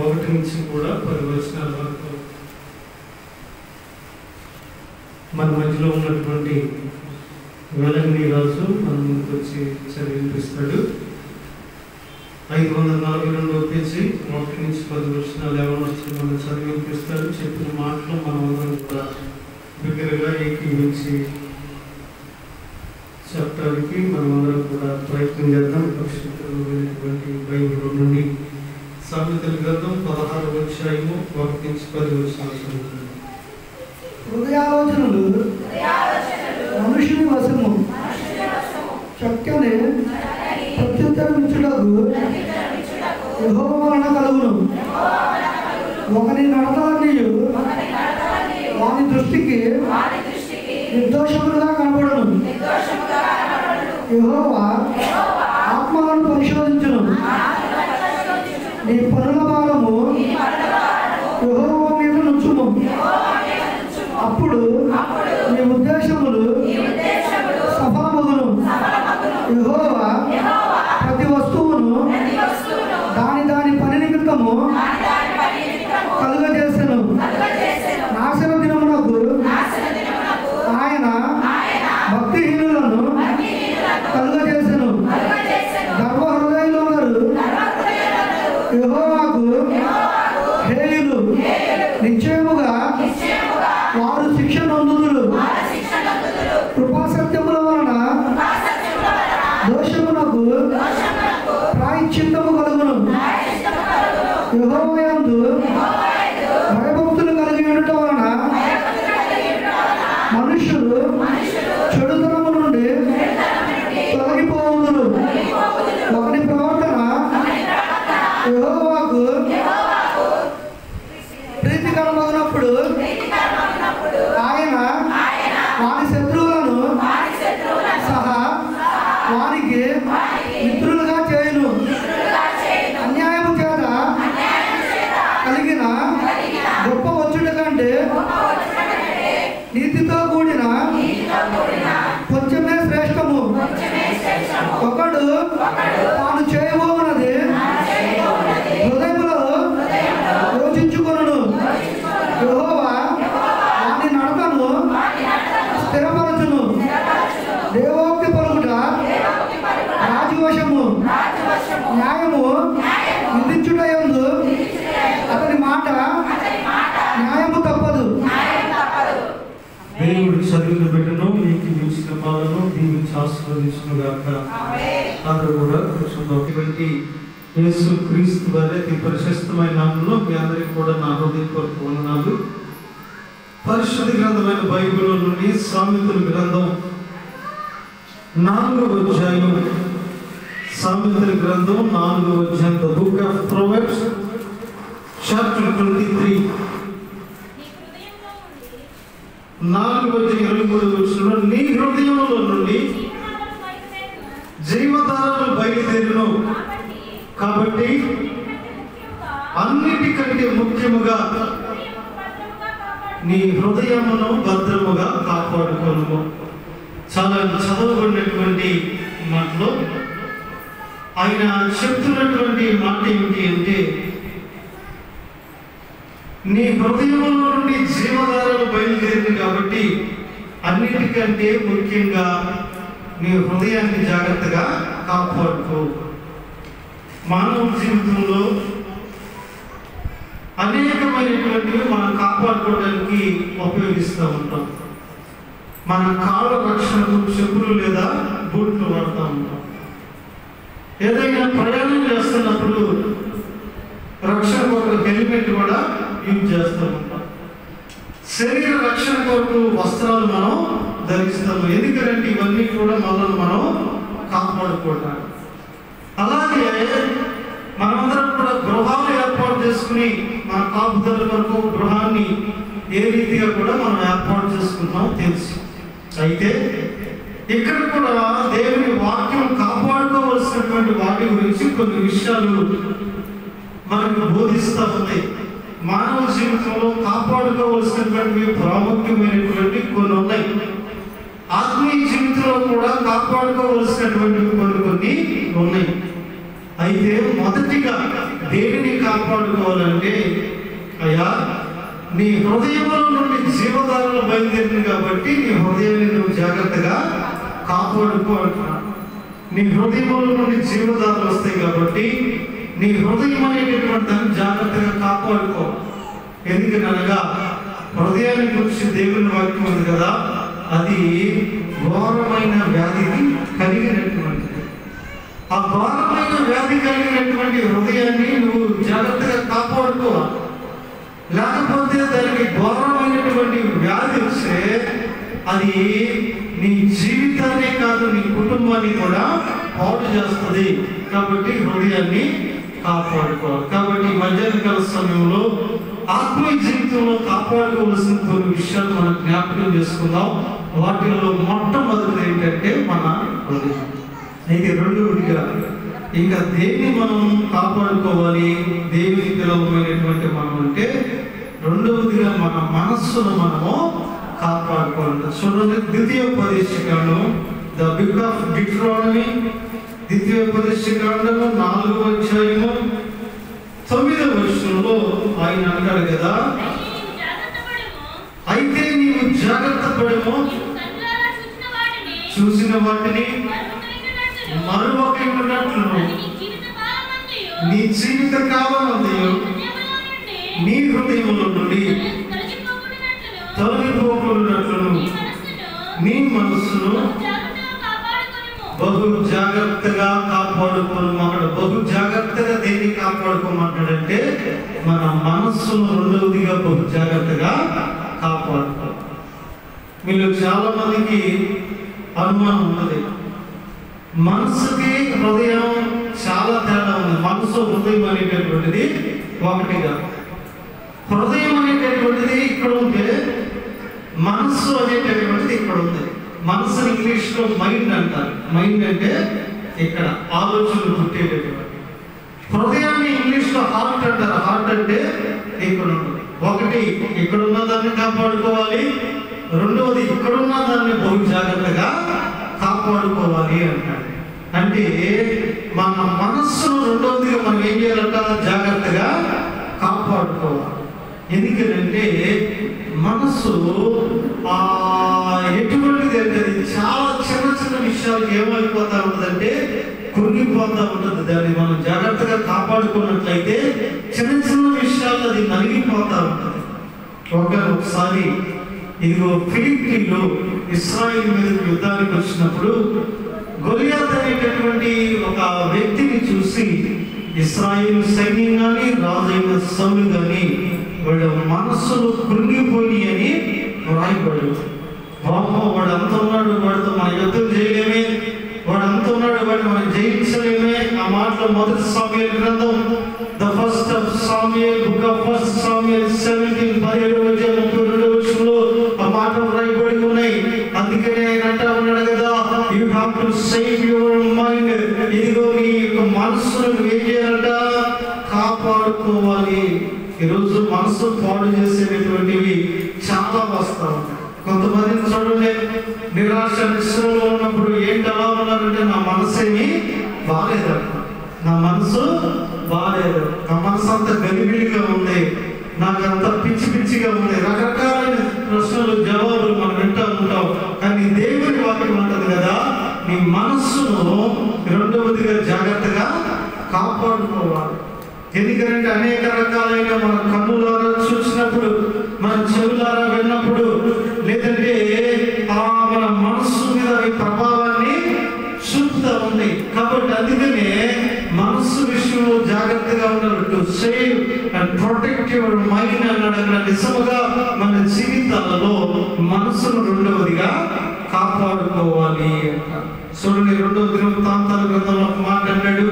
1 నుంచి కూడా 10 వచనాల వరకు మన మధ్యలో ఉన్నటువంటి వెలంగి రాజు మన ముందుకు వచ్చి చదివిపిస్తాడు. 542 పేజీ 1 నుంచి 10 వచనాలు ఎవరు మనం చదివిపిస్తాడు. చెప్పిన మాటలు మనం అందరం కూడా బిగ్గరగా ఏకీవించి చెప్పడానికి మనం అందరం కూడా ప్రయత్నం చేద్దాం. పరిశుద్ధమైనటువంటి బైబిల్ నుండి సామెతల గ్రంథం 16వ అధ్యాయము 1 నుంచి 10 వచనాలు చదువుతున్నాం. హృదయాలోచనలు మనుషుని వశము, చక్కని ప్రత్యుత్తరమిచ్చుటకు యెహోవా వలన కలుగును. ఒకని నడతలన్నీ వాని దృష్టికి నిర్దోషములుగా కనబడును. యెహోవా ఆత్మలను పరిశోధించును. నీ పనుల భారము యెహోవా మీద నుంచుము. అప్పుడు నీ ఉద్దేశములు సఫలమగును. యెహోవా ప్రతి వస్తువును దాని దాని పని నిమిత్తము కలుగజేసెను. నాశన దినమునకు ఆయన భక్తిహీనులను కలుగజేసెను. గర్వహృదయులు యెహోవాకు హేయులు. నిశ్చయముగా వారు శిక్ష నొందుదురు. కృపాసత్యముల వలన దోషమునకు ప్రాయశ్చిత్తము కలుగును. యెహోవా యందు భయభక్తులు కలిగి ఉండటం వలన మనుష్యులు చెడుతనము నుండి తొలగిపోవుదురు. ఒకరి ప్రవర్తన యెహోవాకు ప్రీతికరమగినప్పుడు ఆయన వారి శత్రువులను సహా వారికి మిత్రులుగా చేయును. అన్యాయము చేత కలిగిన గొప్ప వచ్చుట కంటే నీతితో కూడిన కొంచెమే శ్రేష్టము. ఒకడు తాను చేయబోనది హృదయంలో యోచించుకొనును. యెహోవా వాని నడతను స్థిరపరచును. దేవోక్తి పలుకుట రాజవశము. న్యాయము విధించుట యందు అతని మాట న్యాయము తప్పదు. దేవుడు చదివిన బిడ్డను నీకు మించిన పాలను దీవించి ఆశీర్వదించునుగాక. అందరూ కూడా కూర్చున్నటువంటి యేసు క్రీస్తు వారి అతి ప్రశస్తమైన నామంలో మీ అందరికీ కూడా నా హృదయపూర్వక వందనాలు. పరిశుద్ధ గ్రంథమైన బైబిల్ నుండి సామెతల గ్రంథం 4వ అధ్యాయం. సామెతల గ్రంథం 4వ అధ్యాయం. The book of Proverbs chapter 23 4:23 వచనంలో నీ హృదయంలో నుండి జీవధారలు బయలుదేరును. కాబట్టి అన్నిటికంటే ముఖ్యముగా నీ హృదయమును భద్రముగా కాపాడుకోను. చాలా చదవబడినటువంటి మాటలో ఆయన చెప్తున్నటువంటి మాట ఏమిటి అంటే, నీ హృదయంలో నుండి జీవధారలు బయలుదేరింది కాబట్టి అన్నిటికంటే ముఖ్యంగా నీ హృదయాన్ని జాగ్రత్తగా కాపాడుకో. మానవ జీవితంలో అనేకమైనటువంటివి మనం కాపాడుకోవడానికి ఉపయోగిస్తూ ఉంటాం. మన కాళ్ళ రక్షణకు చెప్పులు లేదా బూట్లు వాడుతూ ఉంటాం. ఏదైనా ప్రయాణం చేస్తున్నప్పుడు రక్షణ కొరకు హెల్మెట్ కూడా యూజ్ చేస్తూ ఉంటాం. శరీర రక్షణ కొరకు వస్త్రాలు మనం ధరిస్తాము. ఎందుకంటే ఇవన్నీ కూడా మనల్ని మనం కాపాడుకోవటానికి. అలాగే మనమందరం కూడా గృహాలు ఏర్పాటు చేసుకుని మన కాపుదల వరకు గృహాన్ని ఏ రీతిగా కూడా మనం ఏర్పాటు చేసుకుంటాం తెలుసు. అయితే ఇక్కడ కూడా దేవుని వాక్యం కాపాడుకోవలసినటువంటి వాటి గురించి కొన్ని విషయాలు మనకు బోధిస్తూ ఉంది. మానవ జీవితంలో కాపాడుకోవలసినటువంటి ప్రాముఖ్యమైనటువంటి కొన్ని ఉన్నాయి. ఆత్మీయ జీవితంలో కూడా కాపాడుకోవలసినటువంటి కొన్ని ఉన్నాయి. అయితే మొదటిగా దేనిని కాపాడుకోవాలి కాపాడుకోవాలంటే, అయ్యా నీ హృదయంలో నుండి జీవధారలు బయలుదేరింది కాబట్టి నీ హృదయాన్ని నువ్వు జాగ్రత్తగా కాపాడుకో అంటున్నాను. నీ హృదయంలో నుండి జీవధారలు వస్తాయి కాబట్టి నీ హృదయం అనేటటువంటి దాన్ని జాగ్రత్తగా కాపాడుకో. ఎందుకనగా హృదయాన్ని గురించి దేవుని వాక్యం ఉంది కదా, అది ఘోరమైన వ్యాధిని కలిగినటువంటిది. ఆ ఘోరమైన వ్యాధి కలిగినటువంటి హృదయాన్ని నువ్వు జాగ్రత్తగా కాపాడుకోవాలి. లేకపోతే దానికి ఘోరమైనటువంటి వ్యాధి వస్తే అది నీ జీవితాన్నే కాదు నీ కుటుంబాన్ని కూడా పాడు చేస్తుంది. కాబట్టి హృదయాన్ని కాపాడుకోవాలి. కాబట్టి మధ్యాహ్నకాల సమయంలో ఆత్మీయ జీవితంలో కాపాడుకోవాల్సిన కొన్ని విషయాలు మనం జ్ఞాపకం చేసుకుందాం. వాటిలో మొట్టమొదటిది ఏంటంటే మన హృదయం. అయితే రెండవదిగా ఇంకా దేన్ని మనం కాపాడుకోవాలి, దేవుని పిలవమైనటువంటి మనం అంటే రెండవదిగా మన మనస్సును మనము కాపాడుకోవాలి. చూడండి, ద్వితీయోపదేశకాండం, ద బుక్ ఆఫ్ డిట్రానమీ, ద్వితీయోపదేశకాండము 4వ అధ్యాయము 9వ వచనంలో ఆయన అంటాడు కదా, అయితే నీవు జాగ్రత్త పడము, చూసిన వాటిని మరువకయున్నట్లు నీ జీవిత కాలమంతయు నీ హృదయములో నుండి తొలగిపోకున్నట్లును నీ మనస్సును బహు జాగ్రత్తగా కాపాడుకోను. అక్కడ బహు జాగ్రత్తగా దేన్ని కాపాడుకోమంటాడంటే మన మనస్సును రెండవదిగా బహు జాగ్రత్తగా కాపాడుకో. మీలో చాలా మందికి అనుమానం ఉన్నది, మనసుకి హృదయం చాలా తేడా ఉంది. మనసు హృదయం అనేటటువంటిది ఒకటిగా, హృదయం అనేటటువంటిది ఇక్కడ ఉంటే మనస్సు అనేటటువంటిది ఇక్కడ ఉంది. మనసు ఇంగ్లీష్లో మైండ్ అంటారు. మైండ్ అంటే ఇక్కడ ఆలోచనలు పుట్టేటటువంటి. హృదయాన్ని ఇంగ్లీష్లో హార్ట్ అంటారు. హార్ట్ అంటే ఇక్కడ ఉంటుంది. ఒకటి ఇక్కడ ఉన్న దాన్ని కాపాడుకోవాలి, రెండవది ఇక్కడున్న దాన్ని బహు జాగ్రత్తగా కాపాడుకోవాలి అంటాడు. అంటే మన మనస్సును రెండవదిగా మనం ఏం చేయాలంట, జాగ్రత్తగా కాపాడుకోవాలి. ఎందుకంటే మనస్సు ఎటువంటిది అంటే చాలా చిన్న చిన్న విషయాలకు ఏమైపోతా ఉంటుందంటే కృంగిపోతూ ఉంటుంది. దాన్ని మనం జాగ్రత్తగా కాపాడుకున్నట్లయితే చిన్న చిన్న విషయాలు అది నలిగిపోతూ ఉంటుంది. ఒకసారి ఇదిగో ఫిలిప్పీలో ఇశ్రాయేలు మీద యుద్ధానికి వచ్చినప్పుడు గొలియాత్ అనేటటువంటి ఒక వ్యక్తిని చూసి ఇశ్రాయేలు సైన్యం కానీ రాజైన సౌలు కానీ వాళ్ళ మనస్సులు కృంగిపోయి అని రాయబడు. వాడు అంత ఉన్నాడు, వాడితో మన యుద్ధం చేయలేమే, వాడు అంత ఉన్నాడు, వాడిని మనం జయించలేమే. ఆ మాటలో మొదటి సామ్యూయల్ గ్రంథం, the first of Samuel, book of first Samuel 17:32 ఆ మాటలు రాయబడి ఉన్నాయి. అందుకనే ఆయన అంటా ఉన్నాడు కదా, you have to save your mind. ఇదిగో నీ యొక్క మనస్సును ఏం చేయాలంట, కాపాడుకోవాలి. ఈరోజు మనసు పాడు చేసేటటువంటివి చాలా వస్తూ ఉంటాయి. కొంతమందిని చూడండి, నిరాశ నిశ్చయంలో ఉన్నప్పుడు ఏంటి అలా ఉన్నారంటే నా మనసేమి బాగాలేదంట, నా మనసు బాగాలేదు, నా మనసు అంత గలిబిలిగా ఉంది, నాకు అంత పిచ్చి పిచ్చిగా ఉంది. రకరకాలైన ప్రశ్నలు జవాబులు మనం వింటూ ఉంటాం. కానీ దేవుని వాక్యం అంటది కదా, నీ మనస్సును రెండవదిగా జాగ్రత్తగా కాపాడుకోవాలి. ఎందుకంటే అనేక రకాలైన మన కన్నులారా చూసినప్పుడు, మన చెవులారా విన్నప్పుడు, లేదంటే మన మనస్సు మీద ప్రభావాన్ని చూపుతా ఉంది. కాబట్టి అందుకనే మనస్సు విషయంలో జాగ్రత్తగా ఉండాలి. To save and protect your mind అన్నాడు. అక్కడ నిజముగా మన జీవితాలలో మనస్సును రెండవదిగా కాపాడుకోవాలి అంట. చూడండి, 2వ దినవృత్తాంతాల గ్రంథంలో ఒక మాట అన్నాడు.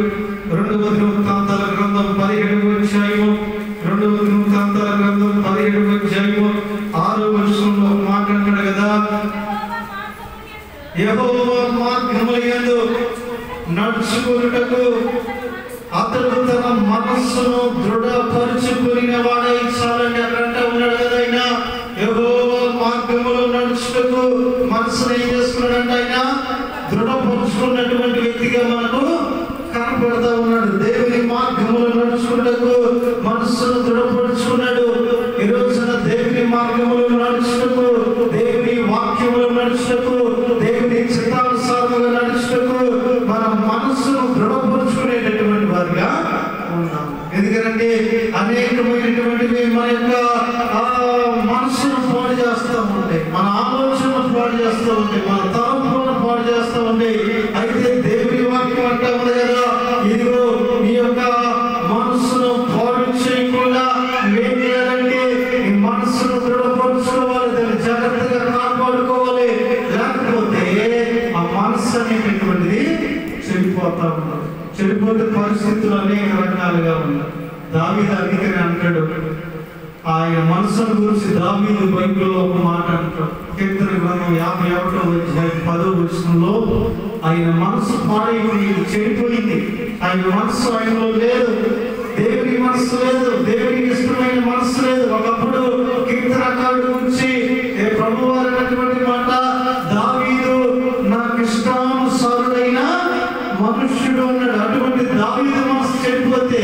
2వ దినవృత్తాంతాల గ్రంథం 17వ అధ్యాయము, 2వ దినవృత్తాంతాల గ్రంథం 17వ అధ్యాయము 6వ వచనంలో ఒక మాట అన్నాడు కదా, యెహోవా మార్గములందు నడుచుకొనుటకు అతడు తన మనస్సును దృఢపరుచుకుని వాడై చాలండి. అక్కడ ఉన్నాడు కదా ఆయన, యెహోవా మార్గములో నడుచుటకు మనసును ఏం చేసుకున్నాడంటే ఆయన దృఢపరుచుకున్నటువంటి వ్యక్తిగా మనకు కనపడతా ఉన్నాడు. దేవుని మార్గములో నడుచుకున్నటకు మన దృఢపరుచుకున్నాడు. ఈ రోజున దేవుని మార్గములో నడుచుటకు, దేవుని వాక్యములో నడుచుటకు, దేవుని చిత్తానుసారముగా నడుచుటకు మన మనస్సును దృఢపరుచుకునేటటువంటి వారిగా ఉన్నాం. ఎందుకంటే అనేకమైనటువంటివి మన యొక్క మనస్సును పాడు చేస్తూ ఉంటాయి, మన ఆలోచనలు పాడు చేస్తూ ఉంటాయి, మన తలంపులను పాడు చేస్తూ ఉంటాయి. అయితే దేవుని వాక్యం అంటా ఉంది కదా, ఇదిగో నీ యొక్క మనస్సును పాడు చేయకుండా ఏం చేయాలంటే నీ మనస్సును దృఢపరుచుకోవాలి, దాన్ని జాగ్రత్తగా కాపాడుకోవాలి. లేకపోతే ఆ మనస్సు అనేటటువంటిది చెడిపోతా ఉన్నారు. చెడిపోతే పరిస్థితులు అనేక రకాలుగా ఉన్నాయి. దావీదు అందుకని అంటాడు, ఆయన మనసును గురించి దావీదు బైబిల్లో ఒక మాట అంటాడు. కీర్తన గ్రంథం 51వ అధ్యాయం 10వ వచనంలో ఆయన మనసు పాడైపోయింది, చెడిపోయింది. ఆయన మనసు ఆయనలో లేదు, దేవుని మనసు లేదు, దేవునికి ఇష్టమైన మనసు లేదు. ఒకప్పుడు కీర్తనకారుడు గురించి ప్రభువారు అన్నటువంటి మాట, దావీదు నాకు ఇష్టానుసారుడైన మనుష్యుడు అన్నాడు. అటువంటి దావీదు మనసు చెడిపోతే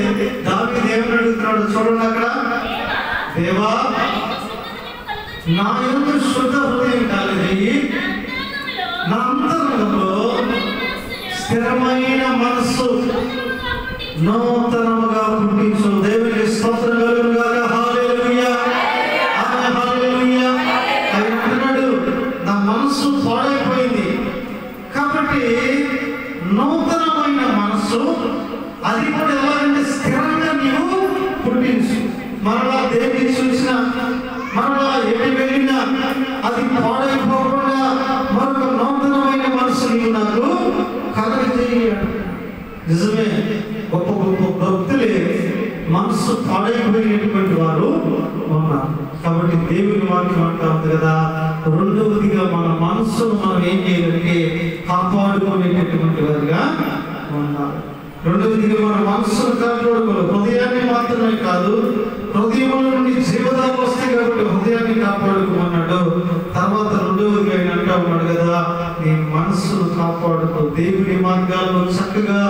దావీదు ఏమని అడుగుతున్నాడు చూడండి అక్కడ, దేవా నా యందు శుద్ధ హృదయం కలిగి నా అంతరంగంలో స్థిరమైన మనస్సు నూతనముగా పుట్టించు. దేవునికి స్తోత్రం కలుగును గాక. హల్లెలూయా, హల్లెలూయా. ఆయన అంటున్నాడు, నా మనస్సు పాడైపోయింది కాబట్టి నూతనమైన మనస్సు, అది కూడా ఎలాగంటే స్థిరంగా నీవు పుట్టించు. మరలా దేన్ని చూసినా, మరలా ఎటు వెళ్ళినా అది పాడైపోకుండా మరొక నూతనమైన మనసు నీవు నాకు కలగజేయాలి. నిజమే, గొప్ప గొప్ప భక్తులే మనసు పాడైపోయినటువంటి వారు ఉన్నారు. కాబట్టి దేవుని వాక్యం అంటా ఉంది కదా, రెండవదిగా మన మనస్సును మనం ఏం చేయాలంటే కాపాడుకునేటటువంటి వారిగా ఉన్నారు. రెండవదిగా మన మనస్సును కాపాడుకోవాలి. హృదయాన్ని మాత్రమే కాదు, హృదయంలో నుండి జీవదాలు వస్తాయి కాబట్టి హృదయాన్ని కాపాడుకోమన్నాడు. తర్వాత రెండవదిగా ఆయన అంటా ఉన్నాడు కదా, నీ మనస్సును కాపాడుకో. దేవుని మార్గాల్లో చక్కగా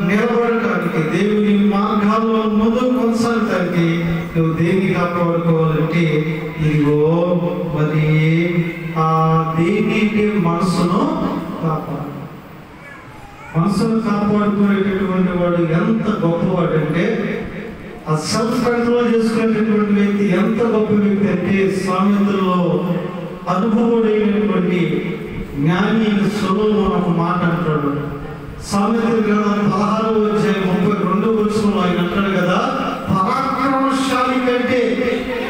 నిలబడటానికి, దేవుని మార్గాల్లో ముందుకు కొనసాగటానికి నువ్వు దేన్ని కాపాడుకోవాలంటే ఇదిగో మరి ఆ దేనికి మనస్సును కాపాడు. మనసును కాపాడుకునేటటువంటి వాడు ఎంత గొప్పవాడంటే, ఆ సెల్ఫ్ కంట్రోల్ చేసుకునేటటువంటి వ్యక్తి ఎంత గొప్ప వ్యక్తి అంటే, సామెతల్లో అనుభవుడైనటువంటి జ్ఞాని సొలొమోను ఒక మాట అంటాడు. సామెతల గ్రంథం 16వ అధ్యాయం 32వ వచనంలో ఆయన అంటాడు కదా, పరాక్రమశాలి కంటే,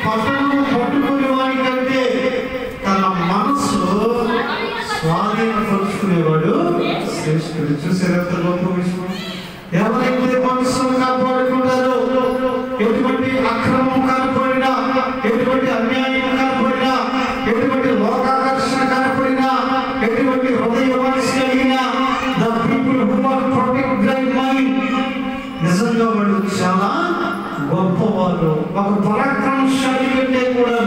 పట్టణము పట్టుకునే వాడి కంటే తన మనసు స్వాధీనపరుచుకునేవాడు శ్రేష్ఠుడు. చూసారు ఎంత గొప్ప విషయం. ఎవరైతే మనసును కాపాడుకుంటారో, ఎటువంటి అక్రమం కనపడినా, ఎటువంటి అన్యాయం కనపడినా, ఎటువంటి లోకాకర్షణ కనపడినా, ఎటువంటి హృదయ మనసు కలిగినా, the people who are protect thy mind, నిజంగా వాళ్ళు చాలా గొప్పవారు. ఒక పరాక్రమశాలి కంటే కూడా,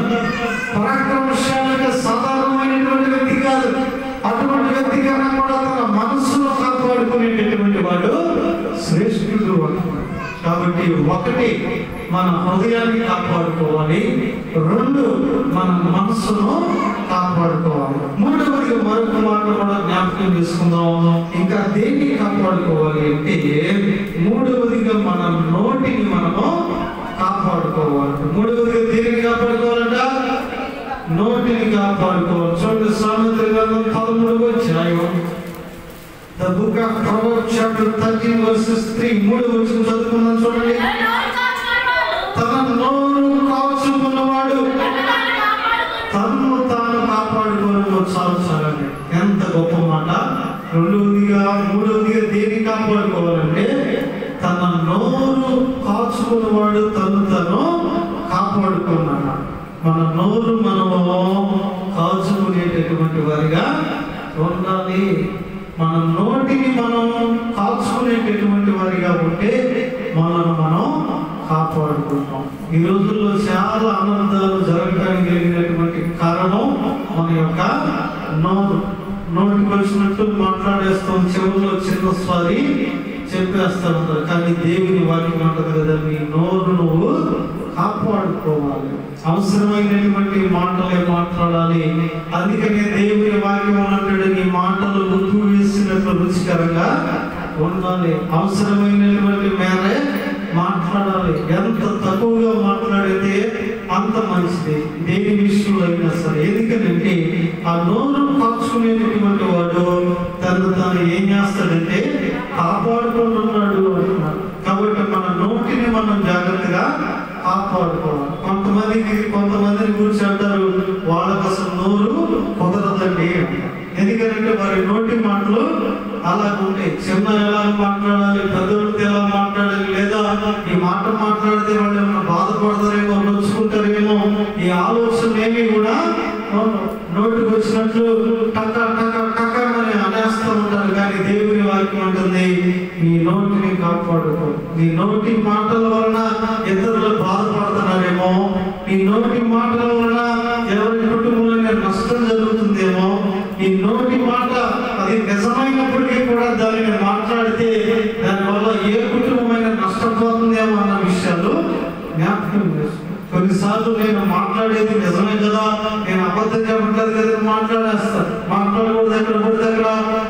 పరాక్రమశాలి అంటే సాధారణమైనటువంటి వ్యక్తి కాదు, అటువంటి వ్యక్తి కన్నా కూడా తన మనస్సును కాపాడుకునేటటువంటి వాడు శ్రేష్ఠుడు. కాబట్టి ఒకటి మన హృదయాన్ని కాపాడుకోవాలి, రెండు మన మనస్సును కాపాడుకోవాలి. మూడవదిగా మరొక మాట కూడా జ్ఞాపకం చేసుకుందాం. ఇంకా దేన్ని కాపాడుకోవాలి అంటే, మూడవదిగా మన నోటిని మనము కాపాడుకోవాలి. మూడవదిగా దేన్ని కాపాడుకోవాలంట, నోటిని కాపాడుకోవాలి. చూడండి, సామెతల గ్రంథం 13వ అధ్యాయం, The book of Proverbs chapter 13 verses 3, 3వ వచనం చదువుకుందాం. చూడండి, తన నోరు కాచుకున్నవాడు తన్ను తాను కాపాడుకోవడం చాలు చాలండి. ఎంత గొప్ప మాట. మూడవదిగా దేన్ని కాపాడుకోవాలంటే, తన నోరు కాచుకున్నవాడు తను తాను కాపాడుకున్నాడు. మన నోరు మనము కాచుకునేటటువంటి వారిగా ఉండాలి. మన నోటిని మనం కాచుకునేటటువంటి వారిగా ఉంటే మనను మనం కాపాడుకుంటాం. ఈ రోజుల్లో చాలా అనర్థాలు జరగడానికి కలిగినటువంటి కారణం మన యొక్క నోరు. నోటికి వచ్చినట్టు మాట్లాడేస్తాం, చెవుల్లో చిన్న స్వారీ చెప్పేస్తా ఉంటారు. కానీ దేవుని వాక్యం అంటది కదా, నీ నోరు నువ్వు అవసరమైనటువంటి మాటలే మాట్లాడాలి. అందుకనే దేవుని వాక్యం అంటాడు, నీ మాటలు ఉప్పు వేసినట్లు రుచికరంగా ఉండాలి. అవసరమైనటువంటి మేరే మాట్లాడాలి. ఎంత తక్కువగా మాట్లాడితే అంత మంచిది దేని విషయంలో అయినా సరే. ఎందుకంటే ఆ నోరు కాచుకునేటటువంటి వాడు తను ఏం చేస్తాడంటే కాపాడుకుంటున్నాడు అంటున్నాడు. కాబట్టి మన నోటిని మనం జాగ్రత్తగా కాపాడుకోవాలి. కొంతమందిని గురించి అంటారు, వాళ్ళకు అసలు నోరు కుదరదండి. ఎందుకంటే వారి నోటి మాటలు అలాగ ఉంటాయి. చిన్న ఎలా మాట్లాడాలి, పెద్దలతో ఎలా మాట్లాడాలి, లేదా ఈ మాట మాట్లాడితే వాళ్ళు ఏమన్నా బాధపడతారేమో, నొచ్చుకుంటారేమో, ఈ ఆలోచన ఏమి కూడా నోటికి వచ్చినట్లు టక్క టక్క టక్క అని అనేస్తూ ఉంటారు. కానీ దేవుని వాక్యం అంటుంది, నీ నోటిని కాపాడుకో. నీ నోటి మాటల వలన ఇతరులు బాధపడుతున్నారేమో, నీ నోటి మాటల వలన ఎవరి కుటుంబంలో నష్టం జరుగుతుందేమో. ఈ నోటి మాట అది నిజమైనప్పటికీ కూడా దానిని మాట్లాడితే దానివల్ల ఏ కుటుంబమైన నష్టపోతుందేమో అన్న విషయాలు జ్ఞాపకం చేసుకో. కొన్నిసార్లు నేను మాట్లాడేది నిజమే కదా, నేను అబద్ధం చెప్పట్లేదు కదా, మాట్లాడేస్తాను. మాట్లాడకూడదు ఎక్కడ పడితే అక్కడ,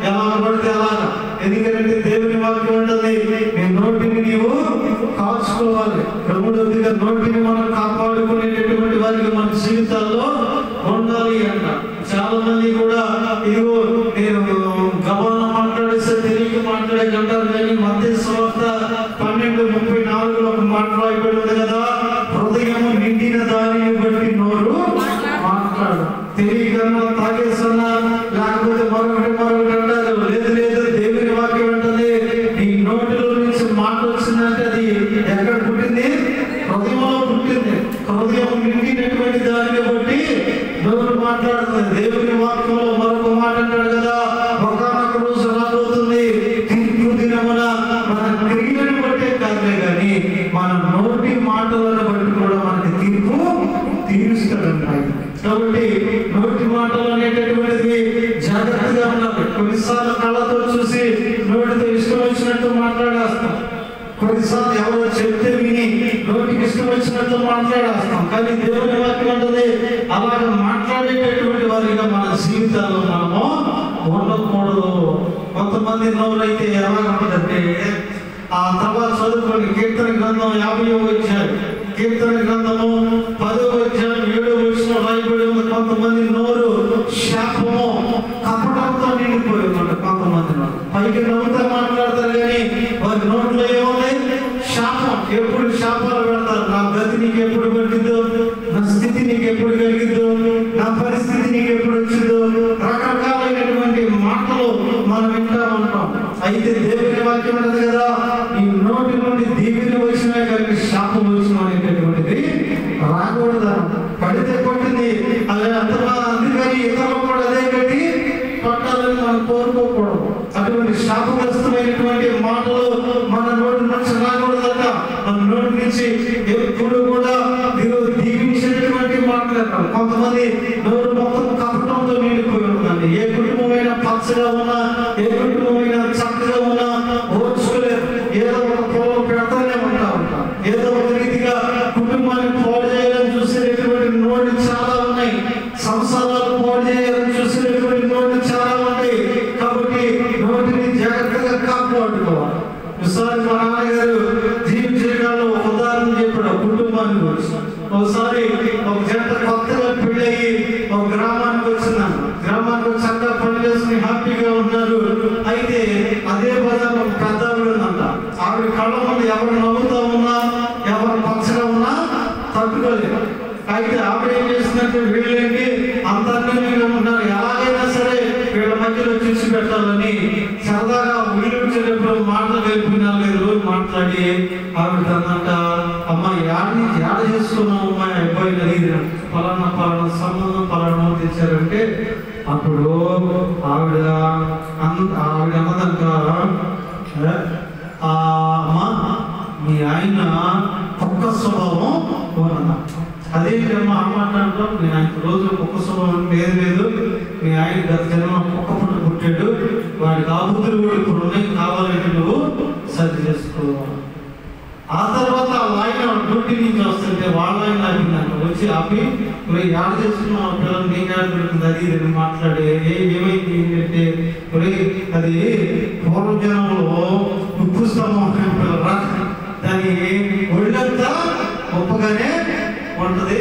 ఎలా పడితే అలాగా. ఎందుకంటే దేవుని వాక్యం ఉంటుంది, నీ నోటిని నీవు కాచుకోవాలి. మూడవదిగా నోటిని మనం కాపాడుకునేటటువంటి వారికి మన జీవితాల్లో ఉండాలి అంట. చాలా మంది కూడా ఇదిగో నేను గబాన మాట్లాడేస్తే తెలియక మాట్లాడే అంటారు. కానీ మత్తయి సువార్త 12:34 ఒక మాట రాయబడి ఉంది కదా, హృదయము నిండిన దానిని బట్టి నోరు మాట్లాడు. తెలియకన్నా తాగేసన్నా లేకపోతే మరొకటి అంటారు. లేదు దేవుని వాక్యం అంటుంది, ఈ నోటిలో నుంచి మాట వచ్చిందంటే అది ఎక్కడ పుట్టింది? హృదయంలో పుట్టింది. హృదయం నిండినటువంటి దానిని బట్టి నోరు మాట్లాడుతుంది. దేవుని వాక్యంలో మరొక మాట అంటాడు కదా, ఒకనొక రోజు రాబోతుంది, తీర్పు దినమున మన క్రియలను బట్టే కాదులే కానీ మన నోటి మాటలను బట్టి కూడా మనకి తీర్పు తీరుస్తాడంటాయి. కాబట్టి నోటి మాటలు అనేటటువంటిది జాగ్రత్తగా ఉండాలి. కొన్నిసార్లు కళ్ళతో చూసి నోటితో ఇష్టం వచ్చినట్టు మాట్లాడేస్తాం. కొన్నిసార్లు ఎవరో చెప్తే విని నోటికి ఇష్టం వచ్చినట్టు మాట్లాడేస్తాం. కానీ దేవుని వాక్యం అంటుంది, అలాగ మాట్లాడేటటువంటి వారిగా మన జీవితాల్లో మనము ఉండకూడదు. కొంతమంది నోరైతే ఎలా ఉంటుందంటే, ఆ తర్వాత చదువుకోండి కీర్తన గ్రంథం 50వ అధ్యాయం, కీర్తన గ్రంథము 10వ అధ్యాయం 7వ వచనం రాయబడి ఉంది. కొంతమంది నోరు శాపము కపటంతో నిండిపోయి ఉందంట. కొంతమంది పైకి నవ్వుతా మాట్లాడతారు కానీ వారి నోట్లో ఏముంది? శాపం. ఎప్పుడు శాపాలు పెడతారు. నా గతి నీకు ఎప్పుడు పట్టిందో, నా స్థితి నీకు ఎప్పుడు కలిగిద్దో, నా పరిస్థితి నీకు ఎప్పుడు వచ్చిందో, రకరకాలైనటువంటి మాటలు మనం వింటా ఉంటాం. అయితే దేవుని వాక్యం ఉన్నది కదా, ఈ నోటి నుండి దీవెన వచ్చినా కానీ శాపం వచ్చిన అనేటటువంటిది రాకూడదు. పడితే పట్టింది అలా అంతమా. అందుకని ఇతరులు కూడా అదే కట్టి పట్టాలని మనం కోరుకోకూడదు. అటువంటి శాపగ్రస్తమైనటువంటి మాటలు మన నోటి నుంచి రాకూడదట. మన నోటి నుంచి ఎప్పుడు కూడా దీవించినటువంటి మాట్లాడతాం. కొంతమంది నోరు మొత్తం కపటంతో నిండిపోయి ఉందండి. ఏ కుటుంబమైనా పచ్చగా ఉన్నా, ఏ కుటుంబమైనా చక్కగా ఉన్నా ఓర్చుకోలేదు. ఏదో ఒక పొలం పెడతానే ఉంటాం. ఏదో ఒక రీతిగా కుటుంబాన్ని పాడు చేయాలని చూసేటటువంటి నోటి చాలా ఉన్నాయి. సంసారాలు పాడు చేయాలని చూసేటటువంటి నోటి చాలా ఉన్నాయి. కాబట్టి నోటిని జాగ్రత్తగా కాపాడుకోవాలి. ఒకసారి మా నాన్నగారు జీవించడంలో ఒక ఉదాహరణ చెప్పాడు కుటుంబాన్ని గురించి. ఒకసారి ఒక జంట కొత్తగా పెళ్ళయి ఒక గ్రామానికి వచ్చిందన్న. గ్రామానికి వచ్చి అంతా పని చేసుకుని హ్యాపీగా ఉన్నారు. అయితే అదే బజార్లో ఒక పెద్ద ఆవిడ ఉందంట. ఆవిడ కళ్ళ ముందు ఎవరు నవ్వుతా ఉన్నా, ఎవరు పచ్చగా ఉన్నా తట్టుకోలేదు. అయితే ఆవిడ ఏం చేస్తుందంటే, వీళ్ళేంటి అంత అన్యోన్యంగా ఉన్నారు, ఎలాగైనా సరే వీళ్ళ మధ్యలో చూసి పెట్టాలని సరదాగా వీళ్ళు వచ్చేటప్పుడు మాటలు కలిపి 4-5 రోజులు మాట్లాడి ఆవిడ తనంట, అమ్మాయి యాడ చేసుకున్నావు అమ్మాయి అబ్బాయి అడిగిన పలానా సంబంధం పలానా తెచ్చారంటే అప్పుడు ఆవిడ అన్నదంట, అమ్మా మీ ఆయన కుక్క స్వభావం ఉన్నదా? అదేంటమ్మా అమ్మాటంటాం, నేను ఆయన రోజు కుక్క స్వభావం లేదు, మీ ఆయన గత జన్మ కుక్క పుట్టు పుట్టాడు, వాడికి ఆబుద్ధులు కూడా ఇప్పుడు ఉన్నాయి, కావాలంటే నువ్వు సరి చేసుకోవాలి. ఆ తర్వాత ఆయన డ్యూటీ నుంచి వస్తుంటే వాళ్ళ ఆయన ఆపిందంట. వచ్చి ఆపి యాడ్ చేసుకున్నాం పిల్లలు నీ యాడ్ పెడుతుంది అది ఇది మాట్లాడే ఏమైంది ఏంటంటే అది పూర్వజనంలో ఉప్పు స్తంభం పిల్లరా దాని ఒళ్ళంతా గొప్పగానే ఉంటది.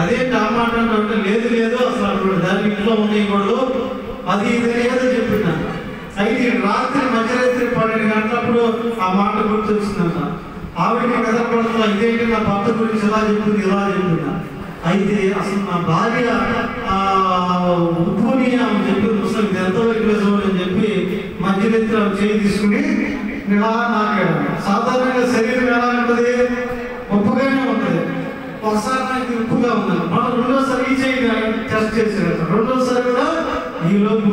అదే మాట అంటే లేదు లేదు అసలు దాని ఇంట్లో ఉండకూడదు అది ఇది ఏదో చెప్పిందంట. అయితే రాత్రి మధ్యరాత్రి 12 గంటలప్పుడు ఆ మాట గుర్తొచ్చిందంట. ఆవిడకి కథపడుతున్నా ఇదేంటి నా భర్త గురించి ఇలా చెప్తుంది ఇలా చెప్తున్నా. అయితే అసలు నా భార్య ఉప్పుని అని చెప్పి ముసలి ఇది ఎంతవరకు నిజం అని చెప్పి మధ్యరాత్రి చేయి తీసుకుని ఇలా నాకాడు. సాధారణంగా శరీరం ఎలా ఉంటుంది? ఉప్పుగానే ఉంటుంది. ఒకసారి నాకు ఉప్పుగా ఉన్నాను. మనం రెండోసారి ఈ చేయి టెస్ట్ చేసేట రెండోసారి కూడా ఈ లోపు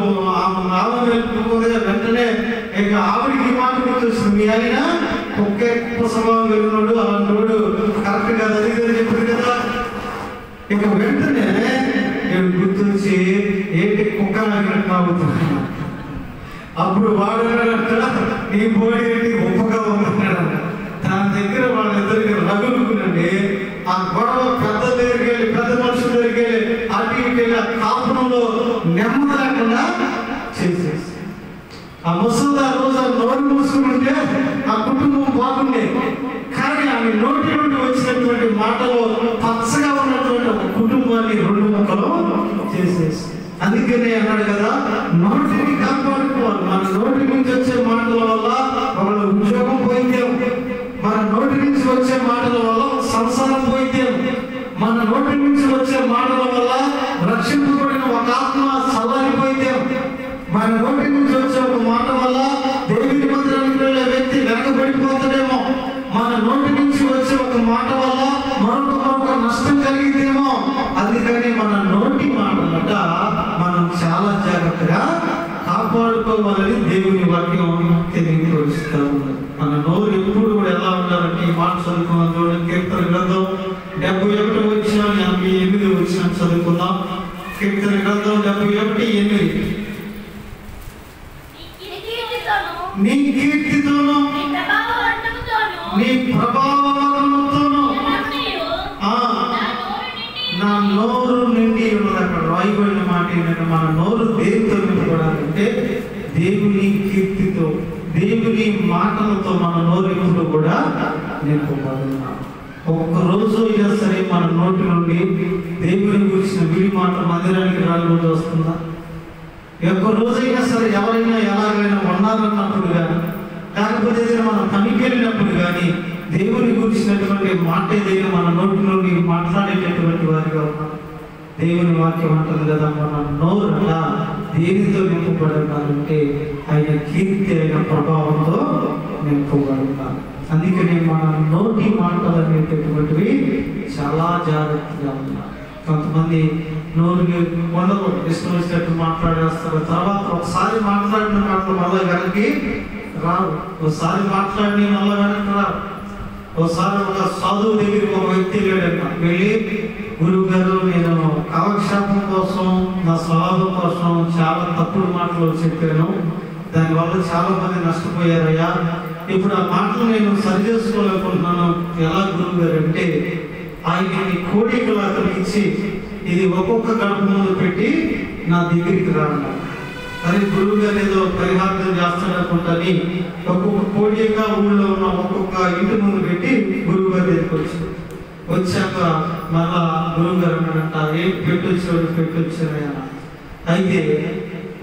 వెంటనే ఇక ఆవిడికి మాట గుర్తొస్తుంది. మీ ఆయన ఒకే స్వభావం వెళ్ళినోడు అలాంటి కరెక్ట్ కాదు అది కదా చెప్పింది కదా. ఇక వెంటనే నేను గుర్తొచ్చి ఏంటి కుక్క నాగినట్టు నాగుతున్నాను. అప్పుడు వాడు నీ బోడి ఏంటి ఉప్పగా ఉంటున్నాడు. దాని దగ్గర వాళ్ళిద్దరికి రగులుకునండి. ఆ గొడవ పెద్ద దగ్గరికి వెళ్ళి పెద్ద మనుషుల దగ్గరికి వెళ్ళి అటు ఇటు వెళ్ళి ఆ కాపురంలో నెమ్మది లేకుండా చేసేసి ఆ ముసలి ఆ రోజు ఆ నోరు మూసుకుని ఉంటే ఆ కుటుంబం బాగుండే. కానీ ఆమె నోటి నుండి వచ్చినటువంటి మాటలో పచ్చగా ఉన్నటువంటి ఒక కుటుంబాన్ని 2 ముక్కలు చేసేసి. అందుకనే అన్నాడు కదా నోటిని కాపాడుకోవాలి. మన నోటి నుంచి వచ్చే మాటల వల్ల వాళ్ళ ఉద్యోగం పోయిందే, మన నోటి నుంచి వచ్చే మాటల వల్ల సంసారం పోయిందే, మన నోటి నుంచి వచ్చే మాటల వల్ల రక్షింపబడిన ఒక ఆత్మ చల్లారిపోయిందే, మన నోటి నుంచి వచ్చే ఒక మాట వల్ల దేవుని మందిరానికి వెళ్ళే వ్యక్తి వెనకబడిపోతాడేమో, మన నోటి నుంచి వచ్చే ఒక మాట వల్ల మరొక నష్టం కలిగిందేమో. అందుకని మన నోటి మాటలట మనం చాలా జాగ్రత్తగా కాపాడుకోవాలని దేవుని వాక్యం తెలియపరుస్తూ ఉన్నది. మన నోరు ఎప్పుడు కూడా ఎలా ఉండాలంటే ఈ మాట చదువుకున్నాం చూడండి. కీర్తన గ్రంథం 71 వచ్చిన 88 వచ్చిన చదువుకుందాం. కీర్తన గ్రంథం 71:8 నీ కీర్తితోను నీ ప్రభావంతోను నా నోరు నిండి ఉన్నది. అక్కడ రాయబడిన మాట ఏంటంటే మన నోరు దేనితో నింపబడాలంటే దేవుని కీర్తితో దేవుని మాటలతో మన నోరు ఎప్పుడు కూడా నింపబడాలి. ఒక్కరోజు అయినా సరే మన నోటి నుండి దేవుని గురించిన విడి మాట మందిరానికి రాకపోతే వస్తుందా? ఒక్క రోజైనా సరే ఎవరైనా ఎలాగైనా ఉన్నారన్నప్పుడు కానీ లేకపోతే మన పనికి వెళ్ళినప్పుడు కానీ దేవుని గురించినటువంటి మాట ఏదైనా మన నోటి నుండి మాట్లాడేటటువంటి వారిగా ఉన్నాం. దేవుని వాక్యం అంటుంది కదా మన నోరులా దేనితో నింపబడాలంటే ఆయన కీర్తి అయిన ప్రభావంతో నింపబడాలి. అందుకని మన నోటి మాటలు అనేటటువంటివి చాలా జాగ్రత్తగా ఉన్నాయి. కొంతమంది నోరుకి ఉండకూడదు, ఇష్టం వచ్చినట్టు మాట్లాడేస్తారు. తర్వాత ఒకసారి మాట్లాడిన మాటలు మళ్ళీ వెనక్కి రావు, ఒకసారి మాట్లాడి మళ్ళీ వెనక్కి రావు. ఒకసారి ఒక సాధువు దగ్గరికి ఒక వ్యక్తి వెళ్ళాడంట. వెళ్ళి గురువు గారు నేను కాలక్షేపం కోసం నా స్వభావం కోసం చాలా తప్పుడు మాటలు చెప్పాను, దానివల్ల చాలా మంది నష్టపోయారయ్యా. ఇప్పుడు ఆ మాటలు నేను సరి చేసుకోలేకుంటున్నాను. ఎలా గురువు గారు అంటే ఆయన్ని కోడికలాగా ఇచ్చి ఇది ఒక్కొక్క గడప ముందు పెట్టి నా దగ్గరికి రాను. అరే గురువు గారు ఏదో పరిహారం చేస్తాడనుకుంటాని ఒక్కొక్క కోడిగా ఊళ్ళో ఉన్న ఒక్కొక్క ఇంటి ముందు పెట్టి గురువు గారి దగ్గరికి వచ్చాక మళ్ళా గురువు గారు అన్నాడంట ఏం పెట్టొచ్చారయ్యా. అయితే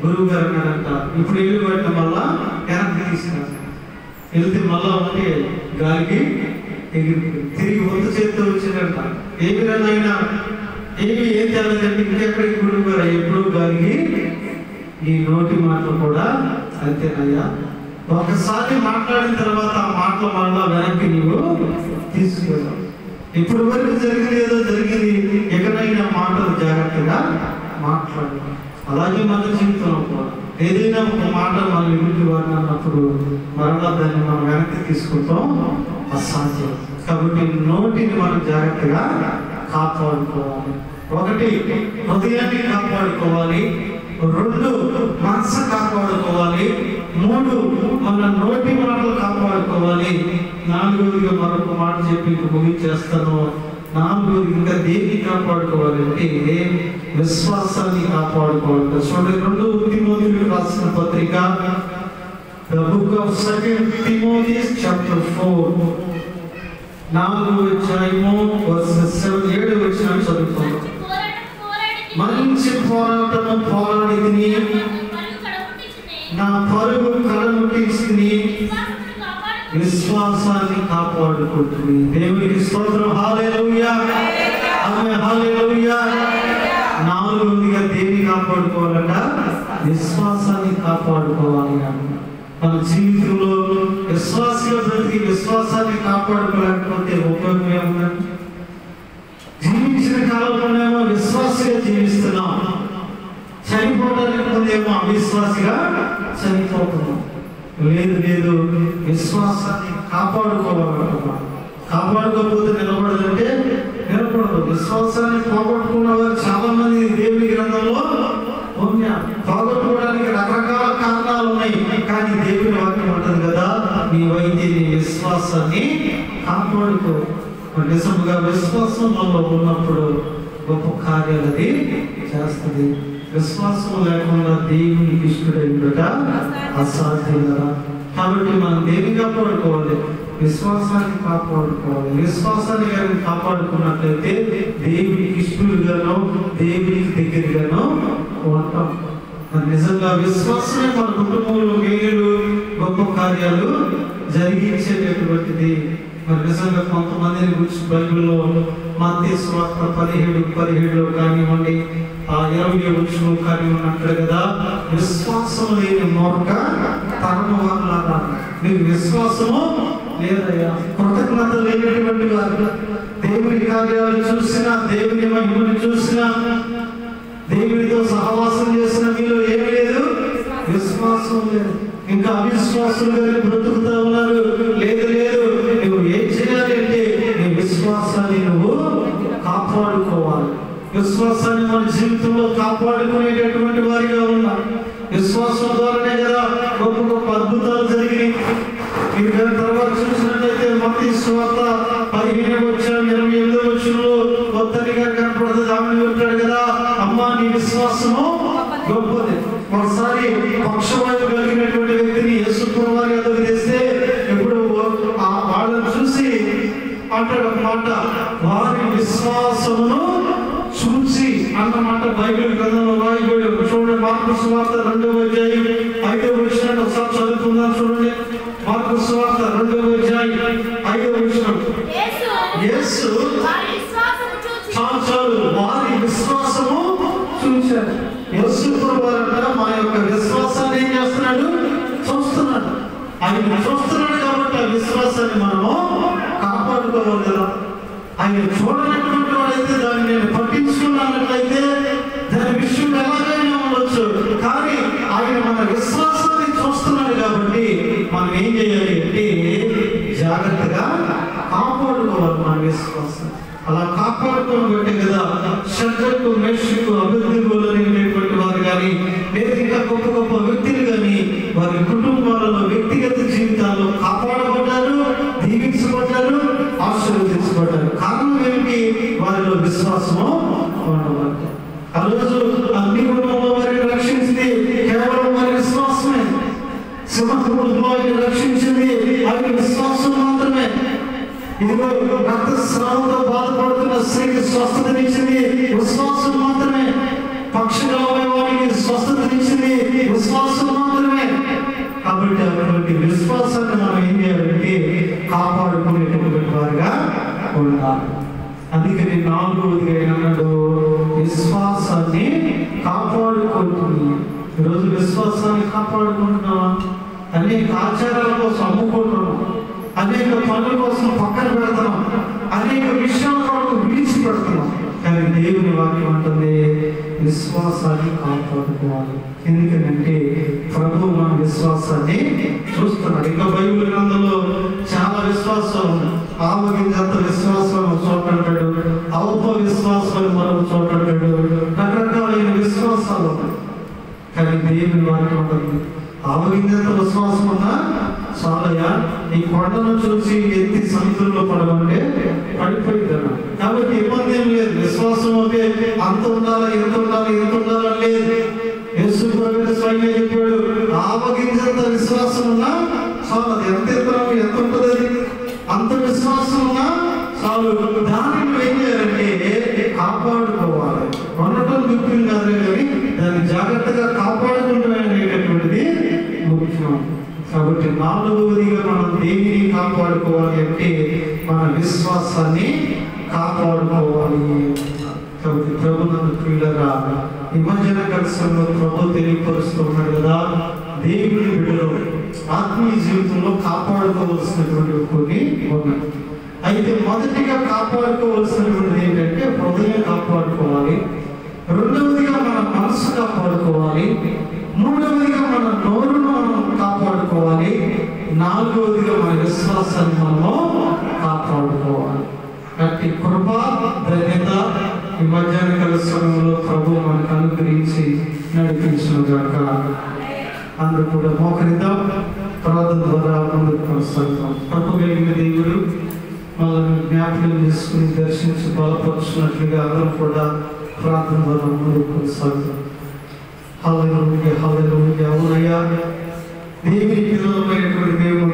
గురువు గారు అన్నాడంట ఇప్పుడు వెళ్ళి పడిన మళ్ళా వెనక్కి తీసుకున్నాను. వెళ్తే మళ్ళా ఉంటే గాలికి ఎగిరి తిరిగి వంత చేతితో వచ్చిందంట. ఏమి రాయినా ఏం తెలదంటే ఇంకెక్కడికి గురువు గారు ఎప్పుడు గాలికి ఈ నోటి మాటలు కూడా అంతేనయ్యా. ఒకసారి మాట్లాడిన తర్వాత ఆ మాటలు మళ్ళా వెనక్కి నీవు తీసుకెళ్ళావు. ఇప్పుడు వరకు జరిగింది ఏదో జరిగింది, ఎక్కడైనా మాటలు జాగ్రత్తగా మాట్లాడాలి. అలాగే మన జీవితంలో కూడా ఏదైనా ఒక మాట మనం ఎదుటి వాడిని అన్నప్పుడు మరలా దాన్ని మనం వెనక్కి తీసుకుంటాం అసాధ్యం. కాబట్టి నోటిని మనం జాగ్రత్తగా కాపాడుకోవాలి. 1 హృదయాన్ని కాపాడుకోవాలి, 2 మనసు కాపాడుకోవాలి, 3 మన నోటి మాటలు కాపాడుకోవాలి, నాలుగవదిగా మరొక మాట చెప్పి ముగించేస్తాను. నాలుగవది ఇంకా దేన్ని కాపాడుకోవాలంటే విశ్వాసాన్ని కాపాడుకోవాలి. చూడండి, 2 తిమోతికి రాసిన పత్రిక, The book of 2 Timothy chapter 4, 4వ అధ్యాయము verses 7 వచనం చదువుతాము. మంచి పోరాటము పోరాడితిని, నా పరుగు కడముట్టించితిని, విశ్వాసాన్ని కాపాడుకుంటుంది. దేవునికి స్తోత్రం. హల్లెలూయా, ఆమేన్, హల్లెలూయా. నాలుగవదిగా దేన్ని కాపాడుకోవాలంట? విశ్వాసాన్ని కాపాడుకోవాలి. మన జీవితంలో విశ్వాసంగా బ్రతికి విశ్వాసాన్ని కాపాడుకోలేకపోతే ఉపయోగం ఏముందండి? జీవించిన కాలంలోనేమో విశ్వాసంగా జీవిస్తున్నాం, చనిపోవడానికి ముందేమో అవిశ్వాసిగా చనిపోతున్నాం. లేదు, విశ్వాసాన్ని కాపాడుకోవాలనుకున్నాం. కాపాడుకోకపోతే నిలబడదంటే నిలబడదు. విశ్వాసాన్ని పోగొట్టుకున్న వారు చాలా మంది దేవుని గ్రంథంలో ఉన్నారు. పోగొట్టుకోవడానికి రకరకాల కారణాలు ఉన్నాయి. కానీ దేవుని వాక్యం ఉంటుంది కదా, నీవైతే నీ విశ్వాసాన్ని కాపాడుకో. నిజంగా విశ్వాసం మనలో ఉన్నప్పుడు గొప్ప కార్యాలు అది చేస్తుంది. విశ్వాసం లేకుండా దేవునికి ఇష్టడైనట అసాధ్యం కదా. కాబట్టి మనం దేన్ని కాపాడుకోవాలి? విశ్వాసాన్ని కాపాడుకోవాలి. విశ్వాసాన్ని కానీ కాపాడుకున్నట్లయితే దేవునికి ఇష్టలుగానో దేవునికి దగ్గరగానో ఉంటాం. నిజంగా విశ్వాసమే మన కుటుంబంలో మేలు గొప్ప కార్యాలు జరిగించేటటువంటిది. మరి నిజంగా కొంతమందిని గురించి బైబిల్లో మత్తయి సువార్త 17:17 కానివ్వండి, 20వ వచనం కానివ్వండి కదా, విశ్వాసం లేని మూర్ఖ తరము వాళ్ళ. నీకు విశ్వాసము లేదయ్యా, కృతజ్ఞత లేనటువంటి వారు, దేవుని కార్యాలు చూసినా, దేవుని మహిమను చూసినా, దేవునితో సహవాసం చేసిన మీలో ఏమీ లేదు, విశ్వాసం లేదు. ఇంకా అవిశ్వాసులుగా బ్రతుకుతా ఉన్నారు. లేదు, నువ్వు ఏం చేయాలి అంటే నీ విశ్వాసాన్ని నువ్వు కాపాడుకోవాలి. విశ్వాసాన్ని మన జీవితంలో కాపాడుకునేటటువంటి వారిగా ఉన్నారు. విశ్వాసం ద్వారానే కదా గొప్ప గొప్ప అద్భుతాలు జరిగినాయి. మీరు దాని తర్వాత చూసినట్లయితే మత్తయి సువార్త 15వ అధ్యాయం 28వ వచనంలో కొత్తగా కనపడుతుంది. ఆమె ఉంటాడు కదా, అమ్మా నీ విశ్వాసము గొప్పది. ఒకసారి పక్షవాయు కలిగినటువంటి వ్యక్తిని యేసు ప్రభువారి వద్దకు తెస్తే ఇప్పుడు వాళ్ళని చూసి అంటాడు ఒక మాట, వారి విశ్వాసమును చూసి అన్నమాట బైబిల్ గ్రంథంలో రాయబడి. చూడండి, మార్కు సువార్త 2వ అధ్యాయం 5వ వచనం ఒకసారి చదువుకుందాం. చూడండి, మార్కు సువార్త 2వ అధ్యాయం 5వ వచనం. యేసు చాలు వారి విశ్వాసము చూశారు. యేసు ప్రభువారు మన యొక్క విశ్వాసాన్ని ఏం చేస్తున్నాడు? చూస్తున్నాడు. ఆయన చూస్తున్నాడు కాబట్టి ఆ విశ్వాసాన్ని మనము కాపాడుకోవాలి కదా. ఆయన చూడనటువంటి వాడైతే దాన్ని నేను పట్టించుకున్నట్లయితే దాని విషయం ఎలాగైనా ఉండొచ్చు. కానీ ఆయన మన విశ్వాసాన్ని చూస్తున్నాడు కాబట్టి మనం ఏం చేయాలి అంటే జాగ్రత్తగా కాపాడుకోవాలి మన విశ్వాసం. అలా కాపాడుకోవడం బట్టే కదా శద్రకు, మేషకు, అబేద్నెగోలు అనేటువంటి వారు కానీ, లేదా ఇంకా గొప్ప గొప్ప వ్యక్తులు కానీ వారి కుటుంబాలలో వ్యక్తిగత జీవితాల్లో కాపాడబడ్డారు, దీవించబడ్డారు, ఆశీర్వదించబడ్డారు. కారణం ఏమిటి? వారిలో విశ్వాసము ఉండబడ్డారు. ఆ రోజు అన్ని కుటుంబంలో వారిని రక్షించింది కేవలం వారి విశ్వాసమే. సింహకుటుంబంలో ఆయన రక్షించింది ఆయన విశ్వాసం మాత్రమే. ఇదిగో రక్తస్రావంతో బాధపడుతున్న స్త్రీకి స్వస్థతనిచ్చింది విశ్వాసం మాత్రమే. పక్షవానికి స్వస్థతనిచ్చింది విశ్వాసం మాత్రమే. కాబట్టి అటువంటి విశ్వాసాన్ని మనం ఏం చేయాలంటే కాపాడుకునేటటువంటి వారిగా ఉండాలి. అందుకని 4వదిగా ఏమన్నాడు? విశ్వాసాన్ని కాపాడుకుంటుంది. ఈరోజు విశ్వాసాన్ని కాపాడుకుంటున్నావా? అనేక ఆచారాల కోసం అమ్ముకుంటున్నాం, అనేక పనుల కోసం పక్కన పెడుతున్నాం, అనేక విషయాల వరకు విడిచిపెడుతున్నాం. కానీ దేవుని వాక్యం అంటుంది విశ్వాసాన్ని కాపాడుకోవాలి. ఎందుకంటే ప్రభు మన విశ్వాసాన్ని చూస్తున్నాడు. ఇంకా బైబిల్ గ్రంథంలో చాలా విశ్వాసం ఉంది. ఆవగింజంత విశ్వాసం చోట అంటాడు, అల్ప విశ్వాసం మరొక చోట అంటాడు. రకరకాలైన విశ్వాసాలు ఉన్నాయి. కానీ దేవుని వాక్యం ఉంటుంది ఆవగింజంత విశ్వాసం ఉన్నా చాలయా ఈ కొండను చూసి ఎత్తి సముద్రంలో పడమంటే పడిపోయిందన్న. కాబట్టి ఇబ్బంది ఏం లేదు. విశ్వాసం అంటే అంత ఉండాలా, ఎంత ఉండాలి, ఎంత ఉండాలని లేదు. యేసు ప్రభువు స్వయంగా చెప్పాడు, ఆవగింజంత విశ్వాసం ఉన్నా చాలు. అది ఎంత ఎత్తనం, ఎంత ఉంటుంది, అది అంత విశ్వాసం ఉన్నా చాలు. దానిని ఏం చేయాలంటే కాపాడుకోవాలి. ఉండటం ముఖ్యం కాదు, కానీ దాన్ని జాగ్రత్తగా కాపాడుకుంటూ అనేటటువంటిది ముఖ్యం. కాబట్టి నాలుగవదిగా మనం దేనిని కాపాడుకోవాలి అంటే మన విశ్వాసాన్ని కాపాడుకోవాలి. కాబట్టి ప్రభునందు ప్రియులరా, ఈ మధ్యన కలిసంలో ప్రభు తెలియపరుస్తున్నాడు కదా, దేవుని బిడ్డలు ఆత్మీయ జీవితంలో కాపాడుకోవాల్సినటువంటి కొన్ని ఉన్నాయి. అయితే మొదటిగా కాపాడుకోవాల్సినటువంటిది ఏంటంటే హృదయం కాపాడుకోవాలి, రెండవదిగా మన మనసు కాపాడుకోవాలి, మూడవదిగా మన నోరును మనం కాపాడుకోవాలి, నాలుగవదిగా మన విశ్వాసాన్ని మనము కాపాడుకోవాలి. అట్టి కృప ధన్యత ఈ మధ్యాహ్న కాల సమయంలో ప్రభు మనకు అనుగ్రహించి నడిపించుగాక. అందరూ కూడా మోకరిద్దాం, ప్రార్థన ద్వారా ముందుకు కొనసాగుతాం. కృప కలిగిన దేవుడు వాళ్ళని జ్ఞాపకం చేసుకుని దర్శించి బలపరుచున్నట్లుగా అందరం కూడా ప్రార్థన ద్వారా ముందుకు కొనసాగుతాం. హల్లెలూయా, హల్లెలూయా. అవునయ్యా, దేవుని పిల్లలమైనటువంటి దేవుడు